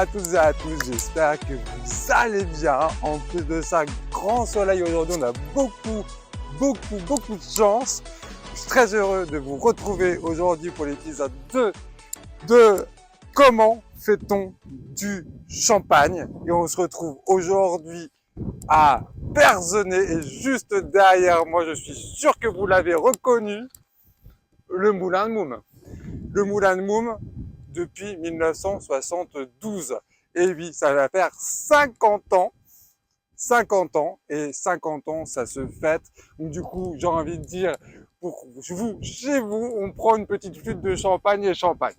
à toutes et à tous, j'espère que vous allez bien. En plus de ça, grand soleil aujourd'hui, on a beaucoup de chance. Je suis très heureux de vous retrouver aujourd'hui pour l'épisode 2 de Comment fait-on du champagne. Et on se retrouve aujourd'hui à Berzonnet et juste derrière moi, je suis sûr que vous l'avez reconnu, le Moulin de Moum. Le Moulin de Moum depuis 1972. Et oui, ça va faire 50 ans. 50 ans. Et 50 ans, ça se fête. Donc du coup, j'ai envie de dire, pour vous, chez vous, on prend une petite flûte de champagne et champagne.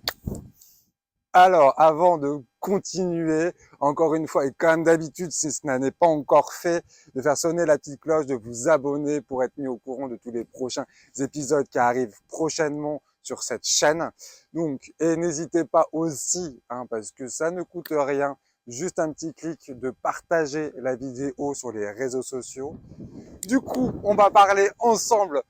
Alors, avant de continuer, encore une fois, et comme d'habitude, si ce n'est pas encore fait, de faire sonner la petite cloche, de vous abonner pour être mis au courant de tous les prochains épisodes qui arrivent prochainement sur cette chaîne. Donc, et n'hésitez pas aussi, parce que ça ne coûte rien, juste un petit clic de partager la vidéo sur les réseaux sociaux. Du coup, on va parler ensemble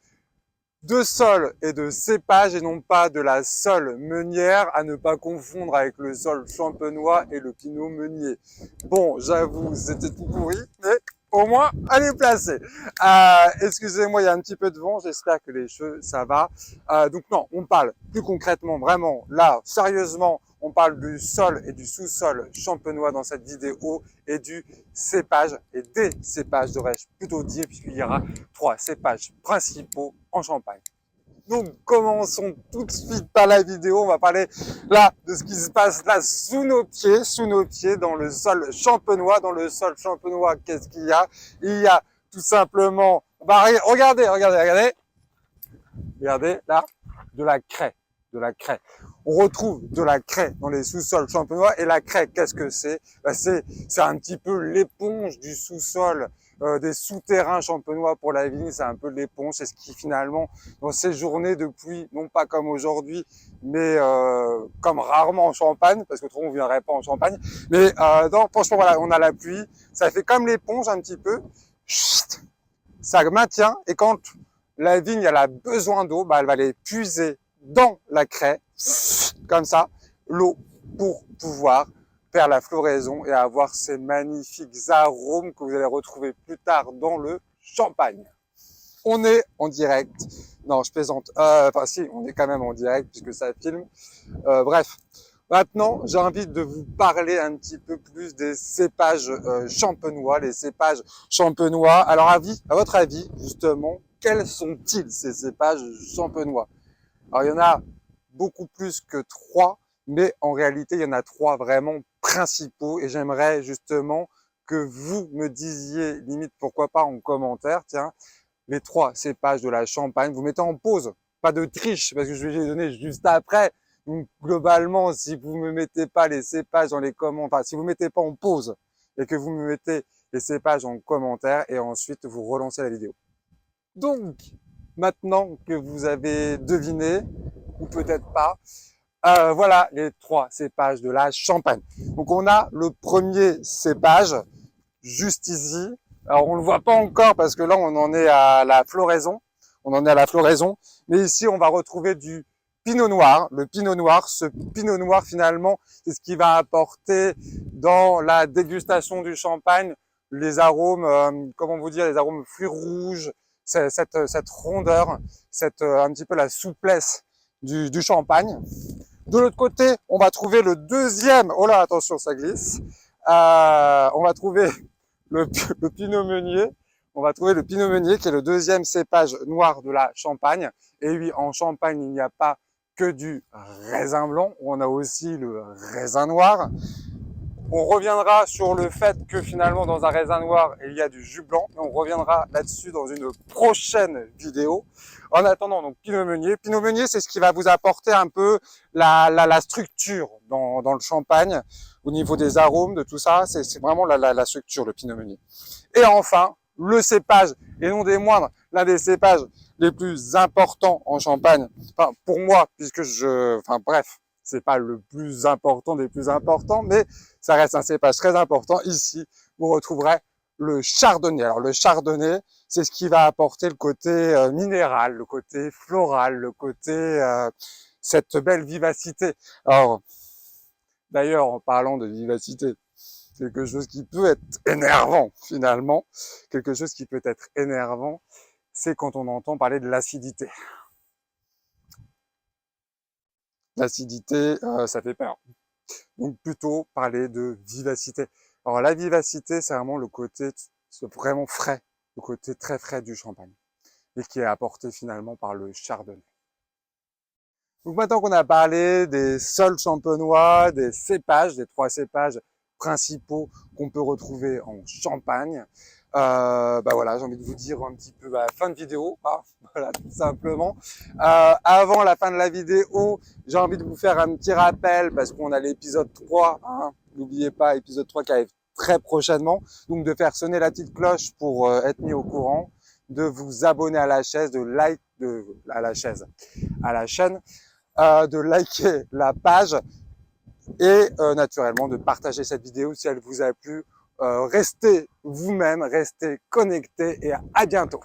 de sol et de cépage et non pas de la sole meunière, à ne pas confondre avec le sol champenois et le pinot meunier. Bon, j'avoue, c'était tout pourri, mais au moins, elle est placée. Excusez-moi, il y a un petit peu de vent, j'espère que les cheveux, ça va. Donc non, on parle plus concrètement, vraiment, là, sérieusement, on parle du sol et du sous-sol champenois dans cette vidéo et du cépage et des cépages, devrais-je plutôt dire, puisqu'il y aura 3 cépages principaux en Champagne. Donc, commençons tout de suite par la vidéo. On va parler là de ce qui se passe là sous nos pieds, dans le sol champenois. Dans le sol champenois, qu'est-ce qu'il y a? Il y a tout simplement, regardez, là, de la craie. On retrouve de la craie dans les sous-sols champenois. Et la craie, qu'est-ce que c'est? C'est un petit peu l'éponge du sous-sol, des souterrains champenois pour la vigne. C'est un peu l'éponge. C'est ce qui finalement, dans ces journées de pluie, non pas comme aujourd'hui, mais comme rarement en Champagne, parce qu'autrement on ne viendrait pas en Champagne. Mais non, franchement, voilà, on a la pluie. Ça fait comme l'éponge un petit peu. Chut, ça maintient. Et quand la vigne elle a besoin d'eau, elle va les puiser dans la craie, comme ça, l'eau pour pouvoir faire la floraison et avoir ces magnifiques arômes que vous allez retrouver plus tard dans le champagne. On est en direct. Non, je plaisante. Enfin si, on est quand même en direct puisque ça filme. Bref. Maintenant, j'ai envie de vous parler un petit peu plus des cépages champenois, les cépages champenois. Alors, à votre avis, justement, quels sont-ils ces cépages champenois? Alors, il y en a beaucoup plus que 3, mais en réalité, il y en a 3 vraiment principaux et j'aimerais justement que vous me disiez, limite pourquoi pas en commentaire, tiens, les 3 cépages de la Champagne. Vous mettez en pause, pas de triche, parce que je vais les donner juste après. Donc, globalement, si vous me mettez pas les cépages dans les commentaires, si vous mettez pas en pause et que vous me mettez les cépages en commentaire et ensuite vous relancez la vidéo. Donc, maintenant que vous avez deviné, ou peut-être pas, voilà les 3 cépages de la Champagne. Donc, on a le premier cépage, juste ici. Alors, on le voit pas encore parce que là, on en est à la floraison. Mais ici, on va retrouver du pinot noir. Le pinot noir, ce pinot noir, finalement, c'est ce qui va apporter dans la dégustation du champagne les arômes, comment vous dire, les arômes fruits rouges, cette rondeur, un petit peu la souplesse du champagne. De l'autre côté, on va trouver le deuxième, oh là, attention, ça glisse. On va trouver le pinot meunier. On va trouver le pinot meunier qui est le deuxième cépage noir de la Champagne. Et oui, en Champagne, il n'y a pas que du raisin blanc, on a aussi le raisin noir. On reviendra sur le fait que finalement dans un raisin noir, il y a du jus blanc. Et on reviendra là-dessus dans une prochaine vidéo. En attendant, donc Pinot Meunier. Pinot Meunier, c'est ce qui va vous apporter un peu la structure dans le champagne, au niveau des arômes, de tout ça. C'est vraiment la structure, le Pinot Meunier. Et enfin, le cépage, et non des moindres, l'un des cépages les plus importants en Champagne. Enfin, pour moi, puisque bref, c'est pas le plus important des plus importants, mais ça reste un cépage très important. Ici, vous retrouverez le chardonnay. Alors, le chardonnay, c'est ce qui va apporter le côté minéral, le côté floral, le côté cette belle vivacité. Alors, D'ailleurs, en parlant de vivacité, quelque chose qui peut être énervant finalement, quelque chose qui peut être énervant, c'est quand on entend parler de l'acidité. L'acidité, ça fait peur. Donc plutôt parler de vivacité. Alors la vivacité, c'est vraiment le côté vraiment frais, le côté très frais du champagne, et qui est apporté finalement par le chardonnay. Donc maintenant qu'on a parlé des sols champenois, des cépages, des 3 cépages principaux qu'on peut retrouver en Champagne, bah voilà, j'ai envie de vous dire un petit peu fin de vidéo, hein, voilà, tout simplement. Avant la fin de la vidéo, j'ai envie de vous faire un petit rappel parce qu'on a l'épisode 3, hein, n'oubliez pas, épisode 3 qui arrive très prochainement, donc de faire sonner la petite cloche pour être mis au courant, de vous abonner à la chaîne, à la chaîne, de liker la page et naturellement de partager cette vidéo si elle vous a plu. Restez vous-même, restez connectés et à bientôt.